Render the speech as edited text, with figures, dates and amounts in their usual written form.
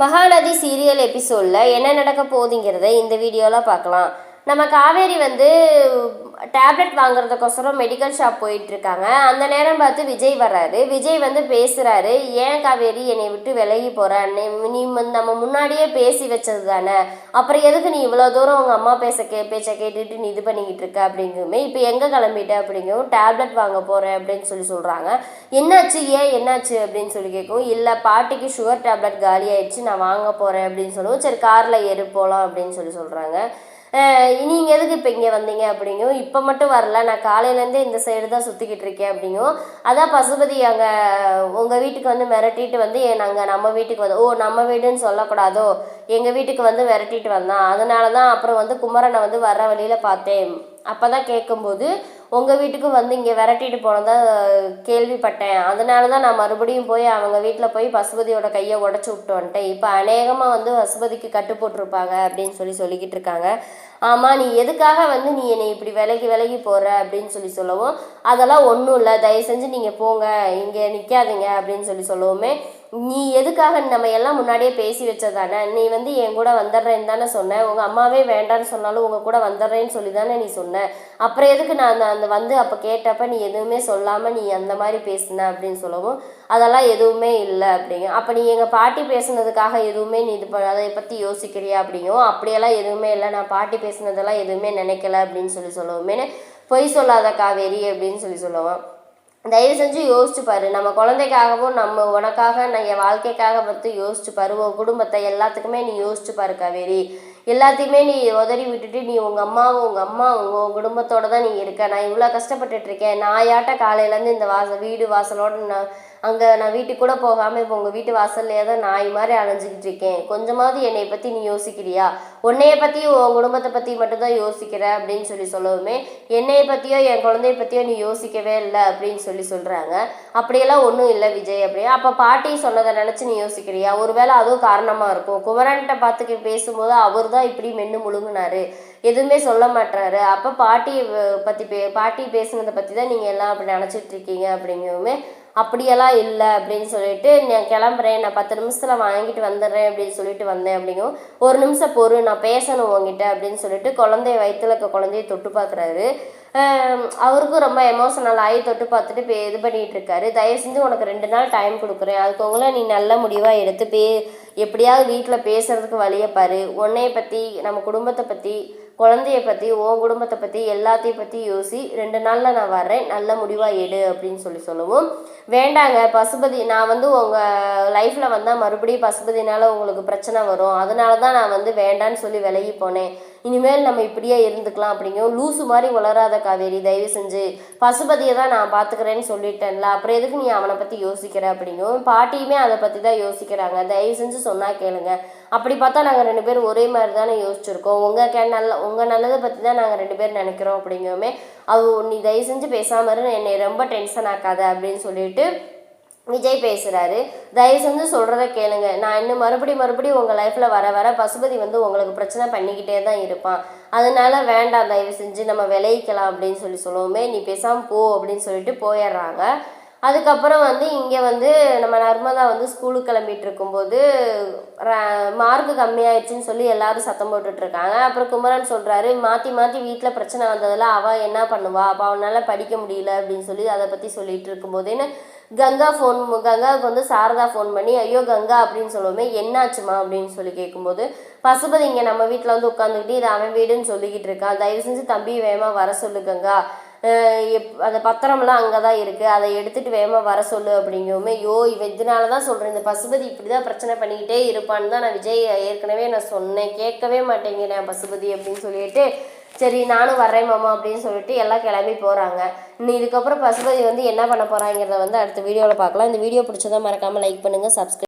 Mahanadi serial எபிசோடில் என்ன நடக்க போகுதுங்கிறத இந்த வீடியோவில் பார்க்கலாம். நம்ம காவேரி வந்து டேப்லெட் வாங்குறதுக்கோசரம் மெடிக்கல் ஷாப் போயிட்டுருக்காங்க. அந்த நேரம் பார்த்து விஜய் வர்றாரு. விஜய் வந்து பேசுகிறாரு, ஏன் காவேரி என்னை விட்டு விலகி போகிற, நீ நம்ம முன்னாடியே பேசி வச்சது தானே, அப்புறம் எதுக்கு நீ இவ்வளோ தூரம் உங்கள் அம்மா பேச்சை கேட்டுட்டு நீ இது பண்ணிக்கிட்டு இருக்க அப்படிங்குமே, இப்போ எங்கே கிளம்பிட்ட அப்படிங்கவும் டேப்லெட் வாங்க போகிறேன் அப்படின்னு சொல்கிறாங்க. என்னாச்சு, ஏன் என்னாச்சு அப்படின்னு சொல்லி கேட்கும். இல்லை பாட்டிக்கு சுகர் டேப்லெட் காலி ஆயிடுச்சு, நான் வாங்க போகிறேன் அப்படின்னு சொல்லுவோம். சரி காரில் ஏறி போகலாம் அப்படின்னு சொல்கிறாங்க. நீங்கள் எதுக்கு இப்போ இங்கே வந்தீங்க அப்படிங்கும். இப்போ மட்டும் வரல, நான் காலையிலேருந்தே இந்த சைடு தான் சுற்றிக்கிட்டு இருக்கேன் அப்படிங்கும். அதான் பசுபதி அங்கே உங்கள் வீட்டுக்கு வந்து மிரட்டிட்டு வந்து நாங்கள் நம்ம வீட்டுக்கு வந்து, நம்ம வீடுன்னு சொல்லக்கூடாதோ, எங்கள் வீட்டுக்கு வந்து விரட்டிட்டு வந்தான். அதனால தான் அப்புறம் வந்து குமரனை வந்து வர்ற வழியில் பார்த்தேன். அப்போ தான் கேட்கும்போது உங்கள் வீட்டுக்கும் வந்து இங்கே விரட்டிட்டு போனதான் கேள்விப்பட்டேன். அதனால தான் நான் மறுபடியும் போய் அவங்க வீட்டில் போய் பசுபதியோட கையை உடச்சி விட்டு வந்துட்டேன். இப்போ அநேகமாக வந்து பசுபதிக்கு கட்டு போட்டிருப்பாங்க அப்படின்னு சொல்லிக்கிட்டு இருக்காங்க. ஆமாம், நீ எதுக்காக வந்து நீ என்னை இப்படி விலகி போகிற அப்படின்னு சொல்லவும், அதெல்லாம் ஒன்றும் இல்லை, தயவு செஞ்சு நீங்கள் போங்க, இங்கே நிற்காதீங்க அப்படின்னு சொல்லவுமே, நீ எதுக்காக, நம்ம எல்லாம் முன்னாடியே பேசி வச்சதானே, நீ வந்து என் கூட வந்துடுறேன்னு தானே சொன்னேன், உங்கள் அம்மாவே வேண்டான்னு சொன்னாலும் உங்கள் கூட வந்துடுறேன்னு சொல்லி தானே நீ சொன்ன, அப்புறம் எதுக்கு நான் அந்த வந்து அப்போ கேட்டப்ப நீ எதுவுமே சொல்லாமல் நீ அந்த மாதிரி பேசின அப்படின்னு சொல்லவும், அதெல்லாம் எதுவுமே இல்லை அப்படிங்க. அப்போ நீ எங்கள் பாட்டி பேசுனதுக்காக எதுவுமே நீ அதை பற்றி யோசிக்கிறியா அப்படிங்கும். அப்படியெல்லாம் எதுவுமே இல்லை, நான் பாட்டி பேசுனதெல்லாம் எதுவுமே நினைக்கல அப்படின்னு சொல்லவுமே, பொய் சொல்லாத காவேரி அப்படின்னு சொல்லுவான். தயவு செஞ்சு யோசிச்சு பாரு, நம்ம குழந்தைக்காகவும் நம்ம உனக்காக என் வாழ்க்கைக்காக பார்த்து யோசிச்சு பாரு, உன் குடும்பத்தை எல்லாத்துக்குமே நீ யோசிச்சு பாரு காவேரி. எல்லாத்தையுமே நீ உதறி விட்டுட்டு நீ உங்கள் அம்மா உங்கள் குடும்பத்தோடு தான் நீ இருக்க. நான் இவ்வளோ கஷ்டப்பட்டுட்ருக்கேன், நான் யாட்ட காலையிலேருந்து இந்த வீடு வாசலோடு நான் வீட்டுக்கு கூட போகாமல் இப்போ உங்கள் வீட்டு வாசல்லையே தான் நாய் மாதிரி அலைஞ்சிக்கிட்டு இருக்கேன். கொஞ்சமாவது என்னை பற்றி நீ யோசிக்கிறியா? உன்னைய பற்றியும் உன் குடும்பத்தை பற்றி மட்டும்தான் யோசிக்கிற அப்படின்னு சொல்லவுமே, என்னைய பற்றியோ என் குழந்தைய பற்றியோ நீ யோசிக்கவே இல்லை அப்படின்னு சொல்கிறாங்க. அப்படியெல்லாம் ஒன்றும் இல்லை விஜய் அப்படியே. அப்போ பாட்டி சொன்னதை நினச்சி நீ யோசிக்கிறியா? ஒருவேளை அதுவும் காரணமாக இருக்கும். குமரன்கிட்ட பார்த்து பேசும்போது அவர் தான் இப்படி மென்று முழுங்கினாரு, எதுவுமே சொல்ல மாட்டாரு. அப்போ பாட்டி பேசுனதை பற்றி தான் நீங்கள் எல்லாம் அப்படி நினச்சிட்டு இருக்கீங்க அப்படிங்கவுமே, அப்படியெல்லாம் இல்லை அப்படின்னு சொல்லிட்டு, நான் கிளம்புறேன், நான் 10 நிமிஷத்தில் வாங்கிட்டு வந்துடுறேன் அப்படின்னு சொல்லிட்டு வந்தேன் அப்படிங்கும். ஒரு நிமிஷம் பொறு, நான் பேசணும் உங்ககிட்ட அப்படின்னு சொல்லிட்டு வயிற்றுல இருக்க குழந்தைய தொட்டு பார்க்குறாரு. அவருக்கும் ரொம்ப எமோஷனல் ஆகி தொட்டு பார்த்துட்டு இது பண்ணிகிட்டு இருக்காரு. தயவு செஞ்சு உனக்கு 2 நாள் டைம் கொடுக்குறேன், அதுக்குள்ள நீ நல்ல முடிவாக எடுத்து எப்படியாவது வீட்டில் பேசுகிறதுக்கு வழியை பாரு. உன்னைய பற்றி, நம்ம குடும்பத்தை பற்றி, குழந்தைய பற்றி, உன் குடும்பத்தை பற்றி எல்லாத்தையும் பற்றி யோசி. 2 நாளில் நான் வர்றேன், நல்ல முடிவாக எடு அப்படின்னு சொல்லவும், வேண்டாங்க பசுபதி, நான் வந்து உங்கள் லைஃப்பில் வந்தால் மறுபடியும் பசுபதினால உங்களுக்கு பிரச்சனை வரும், அதனால தான் நான் வந்து வேண்டான்னு சொல்லி விலகி போனேன், இனிமேல் நம்ம இப்படியே இருந்துக்கலாம் அப்படிங்கும். லூசு மாதிரி வளராத காவேரி, தயவு செஞ்சு பசுபதியை தான் நான் பார்த்துக்கிறேன்னு சொல்லிட்டேன்ல, அப்புறம் எதுக்கு நீ அவனை பற்றி யோசிக்கிற அப்படிங்கும். பாட்டியுமே அதை பற்றி தான் யோசிக்கிறாங்க. தயவு செஞ்சு சொன்னால் கேளுங்க, அப்படி பார்த்தா நாங்கள் 2 பேரும் ஒரே மாதிரி தானே யோசிச்சிருக்கோம், உங்கள் நல்லதை பற்றி தான் நாங்கள் 2 பேர் நினைக்கிறோம் அப்படிங்குமே, நீ தயவு செஞ்சு பேசாமல் இரு, என்னை ரொம்ப டென்ஷன் ஆக்காத அப்படின்னு சொல்லிட்டு விஜய் பேசுகிறாரு. தயவு செஞ்சு சொல்கிறத கேளுங்க, நான் இன்னும் மறுபடியும் உங்கள் லைஃப்பில் வர பசுபதி வந்து உங்களுக்கு பிரச்சனை பண்ணிக்கிட்டே தான் இருப்பான், அதனால வேண்டாம், தயவு செஞ்சு நம்ம விளைவிக்கலாம் அப்படின்னு சொல்லவுமே, நீ பேசாமல் போ அப்படின்னு சொல்லிட்டு போயிடுறாங்க. அதுக்கப்புறம் வந்து இங்கே வந்து நம்ம நர்மதா வந்து ஸ்கூலுக்கு கிளம்பிட்டு இருக்கும்போது மார்க்கு கம்மியாயிடுச்சுன்னு சொல்லி எல்லாரும் சத்தம் போட்டுட்ருக்காங்க. அப்புறம் குமரன் சொல்கிறாரு, மாற்றி வீட்டில் பிரச்சனை வந்ததில் அவள் என்ன பண்ணுவா, அப்போ அவனால் படிக்க முடியல அப்படின்னு சொல்லி அதை பற்றி சொல்லிகிட்டு இருக்கும்போதேன்னு கங்காவுக்கு வந்து சாரதா ஃபோன் பண்ணி, ஐயோ கங்கா அப்படின்னு சொல்லவுமே, என்னாச்சுமா அப்படின்னு சொல்லி கேட்கும்போது, பசுபதி இங்கே நம்ம வீட்டில் வந்து உட்காந்துக்கிட்டு இது அவன் வீடுன்னு சொல்லிக்கிட்டு இருக்கான், தயவு செஞ்சு தம்பி வேகமாக வர சொல்லு கங்கா, அந்த பத்திரம்லாம் அங்கே தான் இருக்குது, அதை எடுத்துகிட்டு வேகமாக வர சொல்லு அப்படிங்கவுமே, இவன் இதனால தான் சொல்கிறேன், இந்த பசுபதி இப்படி தான் பிரச்சனை பண்ணிக்கிட்டே இருப்பான்னு தான் நான் விஜய் ஏற்கனவே நான் சொன்னேன், கேட்கவே மாட்டேங்கிறேன் பசுபதி அப்படின்னு சொல்லிட்டு, சரி நானும் வர்றேன் மாமா அப்படின்னு சொல்லிட்டு எல்லாம் கிளம்பி போகிறாங்க. இன்னும் இதுக்கப்புறம் பசுபதி வந்து என்ன பண்ண போகிறாங்கிறத வந்து அடுத்த வீடியோவில் பார்க்கலாம். இந்த வீடியோ பிடிச்சதா மறக்காமல் லைக் பண்ணுங்கள், சப்ஸ்கிரைப்